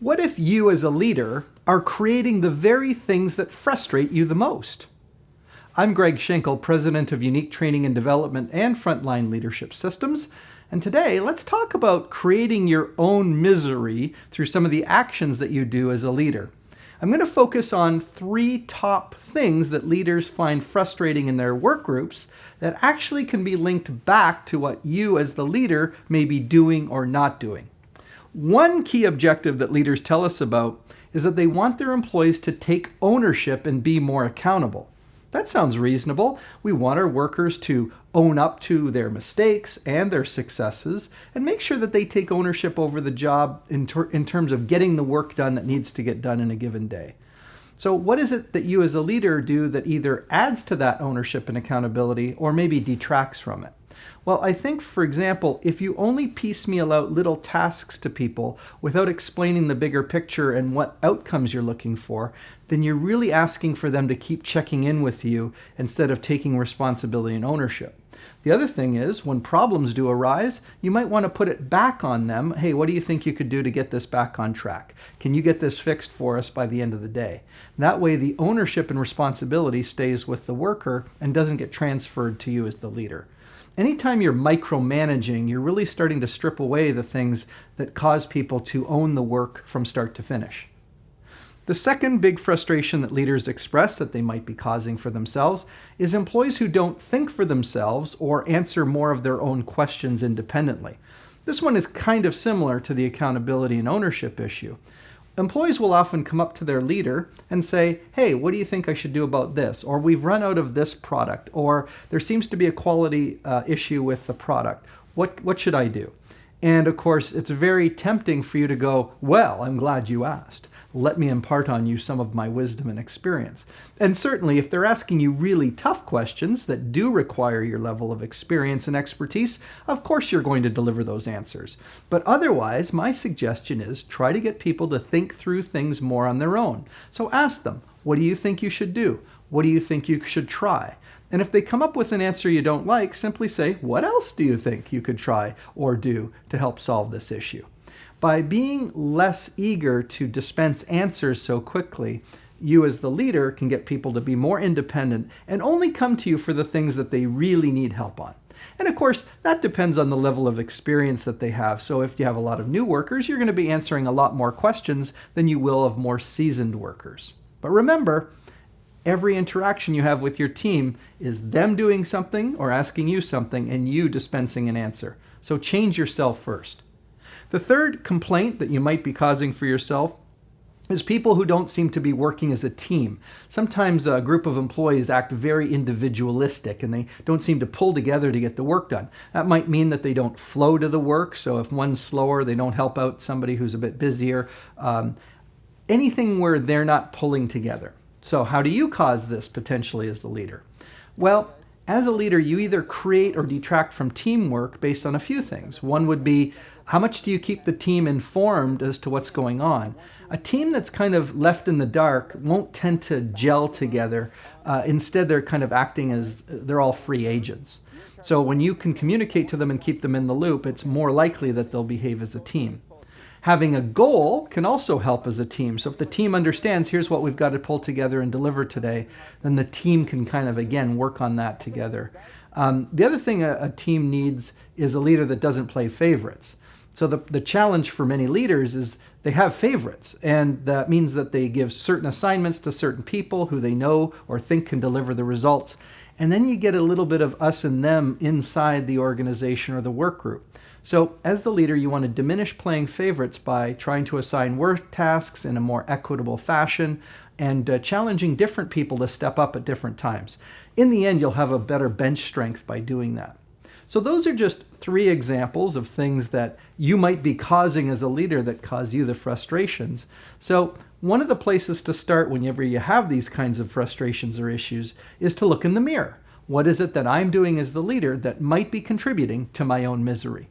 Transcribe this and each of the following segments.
What if you as a leader are creating the very things that frustrate you the most? I'm Greg Schenkel, President of Unique Training and Development and Frontline Leadership Systems, and today let's talk about creating your own misery through some of the actions that you do as a leader. I'm going to focus on 3 top things that leaders find frustrating in their work groups that actually can be linked back to what you as the leader may be doing or not doing. One key objective that leaders tell us about is that they want their employees to take ownership and be more accountable. That sounds reasonable. We want our workers to own up to their mistakes and their successes and make sure that they take ownership over the job in terms of getting the work done that needs to get done in a given day. So what is it that you as a leader do that either adds to that ownership and accountability or maybe detracts from it? Well, I think, for example, if you only piecemeal out little tasks to people without explaining the bigger picture and what outcomes you're looking for, then you're really asking for them to keep checking in with you instead of taking responsibility and ownership. The other thing is, when problems do arise, you might want to put it back on them. Hey, what do you think you could do to get this back on track? Can you get this fixed for us by the end of the day? That way, the ownership and responsibility stays with the worker and doesn't get transferred to you as the leader. Anytime you're micromanaging, you're really starting to strip away the things that cause people to own the work from start to finish. The second big frustration that leaders express that they might be causing for themselves is employees who don't think for themselves or answer more of their own questions independently. This one is kind of similar to the accountability and ownership issue. Employees will often come up to their leader and say, hey, what do you think I should do about this? Or we've run out of this product, or there seems to be a quality issue with the product. What should I do? And of course, it's very tempting for you to go, well, I'm glad you asked. Let me impart on you some of my wisdom and experience. And certainly, if they're asking you really tough questions that do require your level of experience and expertise, of course you're going to deliver those answers. But otherwise, my suggestion is try to get people to think through things more on their own. So ask them, what do you think you should do? What do you think you should try? And if they come up with an answer you don't like, simply say, what else do you think you could try or do to help solve this issue? By being less eager to dispense answers so quickly, you as the leader can get people to be more independent and only come to you for the things that they really need help on. And of course, that depends on the level of experience that they have. So if you have a lot of new workers, you're going to be answering a lot more questions than you will of more seasoned workers. But remember, every interaction you have with your team is them doing something or asking you something and you dispensing an answer. So change yourself first. The third complaint that you might be causing for yourself is people who don't seem to be working as a team. Sometimes a group of employees act very individualistic and they don't seem to pull together to get the work done. That might mean that they don't flow to the work. So if one's slower, they don't help out somebody who's a bit busier. Anything where they're not pulling together. So how do you cause this potentially as the leader? Well, as a leader, you either create or detract from teamwork based on a few things. One would be, how much do you keep the team informed as to what's going on? A team that's kind of left in the dark won't tend to gel together. Instead, they're kind of acting as they're all free agents. So when you can communicate to them and keep them in the loop, it's more likely that they'll behave as a team. Having a goal can also help as a team. So if the team understands, here's what we've got to pull together and deliver today, then the team can kind of, again, work on that together. The other thing a team needs is a leader that doesn't play favorites. So the challenge for many leaders is they have favorites, and that means that they give certain assignments to certain people who they know or think can deliver the results. And then you get a little bit of us and them inside the organization or the work group. So as the leader, you want to diminish playing favorites by trying to assign work tasks in a more equitable fashion and challenging different people to step up at different times. In the end, you'll have a better bench strength by doing that. So those are just 3 examples of things that you might be causing as a leader that cause you the frustrations. So one of the places to start whenever you have these kinds of frustrations or issues is to look in the mirror. What is it that I'm doing as the leader that might be contributing to my own misery?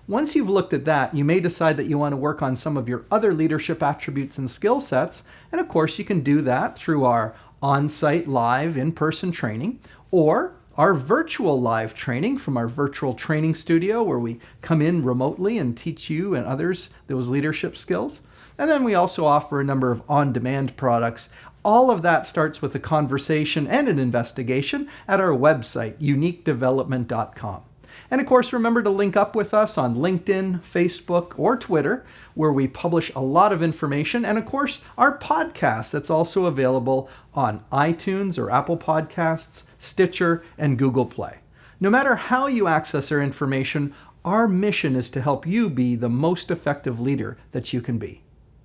Once you've looked at that, you may decide that you want to work on some of your other leadership attributes and skill sets. And of course, you can do that through our on-site live in-person training, or our virtual live training from our virtual training studio where we come in remotely and teach you and others those leadership skills. And then we also offer a number of on-demand products. All of that starts with a conversation and an investigation at our website, uniquedevelopment.com. And of course, remember to link up with us on LinkedIn, Facebook, or Twitter, where we publish a lot of information. And of course, our podcast that's also available on iTunes or Apple Podcasts, Stitcher, and Google Play. No matter how you access our information, our mission is to help you be the most effective leader that you can be.